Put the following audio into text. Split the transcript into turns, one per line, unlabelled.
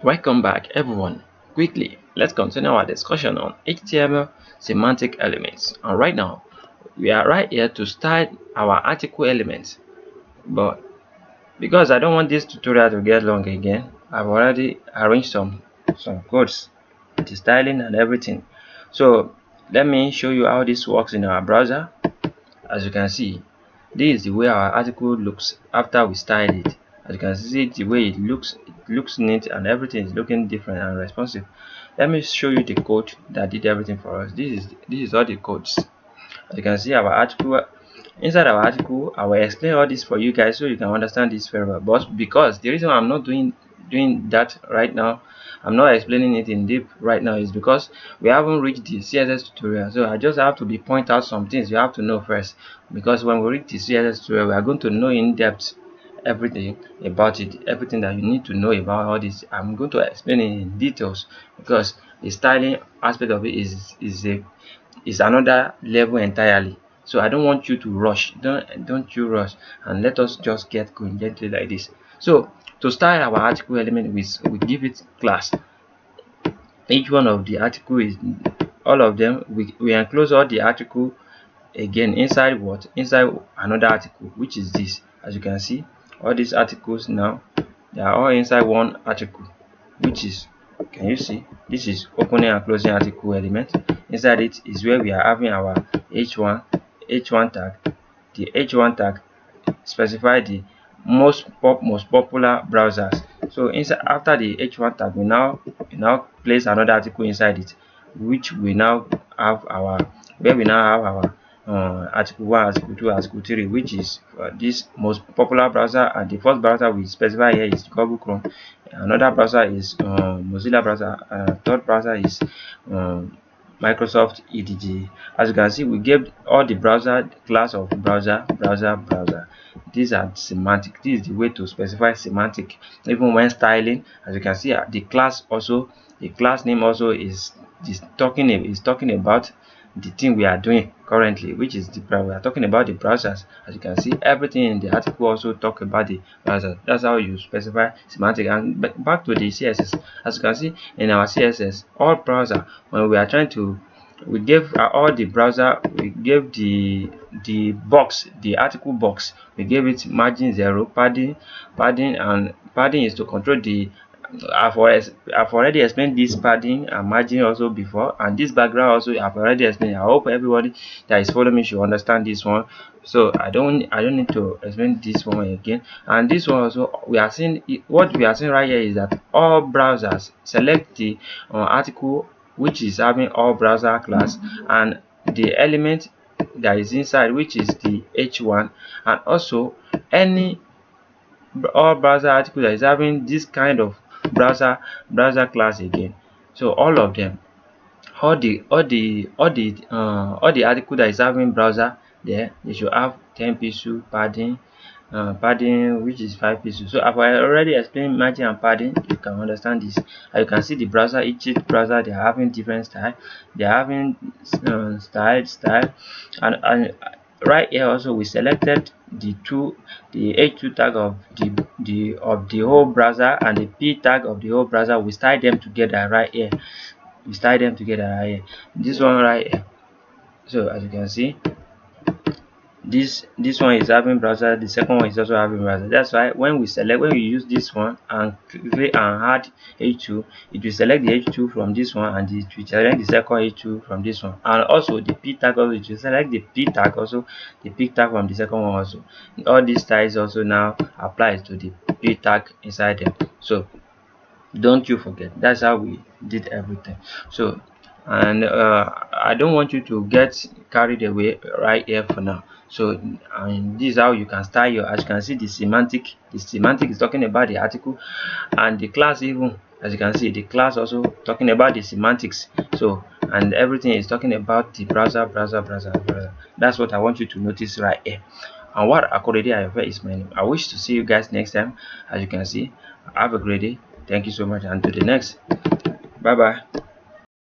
Welcome back everyone. Quickly, let's continue our discussion on HTML semantic elements. And right now, we are right here to start our article elements. But because I don't want this tutorial to get long again, I've already arranged some codes, the styling and everything. So let me show you how this works in our browser. As you can see, this is the way our article looks after we style it. As you can see, the way it looks neat and everything is looking different and responsive. Let me show you the code that did everything for us. This is all the codes. As you can see, our article, inside our article, I will explain all this for you guys so you can understand this very well. But because the reason I'm not doing that right now, I'm not explaining it in deep right now, is because we haven't reached the CSS tutorial. So I just have to point out some things you have to know first, because when we reach the CSS tutorial, we are going to know in depth everything about it, everything that you need to know about all this. I'm going to explain it in details, because the styling aspect of it is another level entirely. So I don't want you to rush. Don't you rush, and let us just get going gently like this. So to style our article element, we give it class. Each one of the article is all of them. We enclose all the article again inside what? Inside another article, which is this. As you can see, all these articles now, they are all inside one article, which is, can you see, this is opening and closing article element. Inside it is where we are having our h1 tag. The h1 tag specify the most popular browsers. So inside, after the h1 tag, we now place another article inside it, which we now have our, where we now have our article 1, article 2, article 3, which is this most popular browser. And the first browser we specify here is Google Chrome. Another browser is Mozilla browser. Third browser is Microsoft EDG. As you can see, we gave all the browser class of browser. These are semantic. This is the way to specify semantic even when styling. As you can see, the class name also is talking about the thing we are doing currently, which is we are talking about the browsers. As you can see, everything in the article also talk about the browser. That's how you specify semantic. And back to the CSS. As you can see, in our CSS, all browser, when we are trying to, we gave all the browser, we gave the box, the article box, we gave it margin 0, padding, and padding is to control the, I've already explained this padding and margin also before, and this background also I've already explained. I hope everybody that is following me should understand this one. So I don't need to explain this one again. And this one also, we are seeing, what we are seeing right here is that all browsers select the article which is having all browser class, and the element that is inside, which is the h1, and also all browser article that is having this kind of browser class again. So all of them, all the article that is having browser there, they should have 10 pixel padding, which is 5 pixels. So I've already explained margin and padding. You can understand this. You can see the browser, each browser, they are having different style. They are having style, and right here also we selected the h2 tag of the whole browser and the p tag of the whole browser. We style them together right here. This one right here. So as you can see, this one is having browser, the second one is also having browser. That's why when we use this one and click and add h2, it will select the h2 from this one, and it will select the second h2 from this one, and also the p tag also, it will select the p tag also, the p tag from the second one also. All these styles also now applies to the p tag inside them. So don't you forget, that's how we did everything. So, and I don't want you to get carried away right here for now. So, and this is how you can style your, as you can see, the semantic is talking about the article, and the class, even as you can see, the class also talking about the semantics. So, and everything is talking about the browser. That's what I want you to notice right here. And what akorede ayofe is my name. I wish to see you guys next time. As you can see, have a great day. Thank you so much, and to the next. Bye bye.